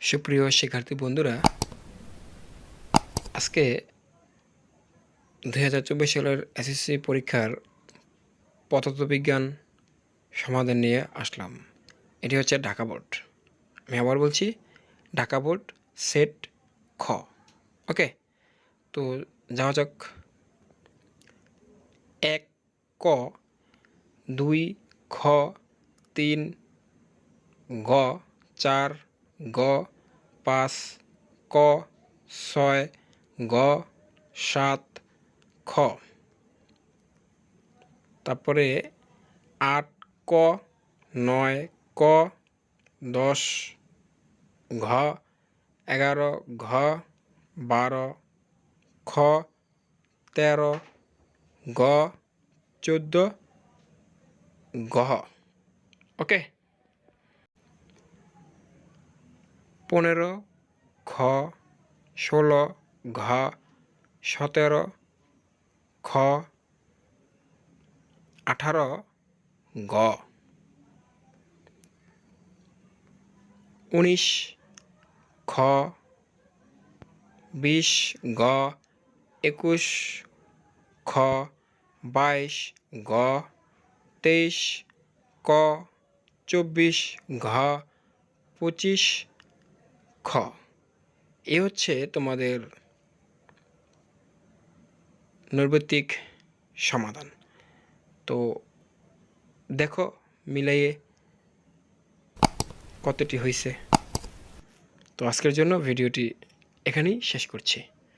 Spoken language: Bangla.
সুপ্রিয় শিক্ষার্থী বন্ধুরা, আজকে 2024 সালের এসএসসি পরীক্ষার পদার্থবিজ্ঞান সমাধান নিয়ে আসলাম। এটি হচ্ছে ঢাকা বোর্ড। আমি আবার বলছি, ঢাকা বোর্ড সেট খ। ওকে, তো যাওয়া যাক। 1 ক, 2 খ, 3 গ, 4 গ, 5 ক, 6 গ, 7 খ, তারপরে 8 ক, 9 ক, 10 ঘ, 11 ঘ, 12 খ, 13 গ, 14 গহ। ওকে, 15 খ, 16 ঘ, 17 খ, 18 গ, 19 খ, 20 গ, 21 খ, 22 গ, 23 ক, 24 ঘ, 25 খ। এ হচ্ছে তোমাদের নৈর্ব্যক্তিক সমাধান। তো দেখো মিলাইয়ে কতটি হয়েছে। তো আজকের জন্য ভিডিওটি এখানেই শেষ করছি।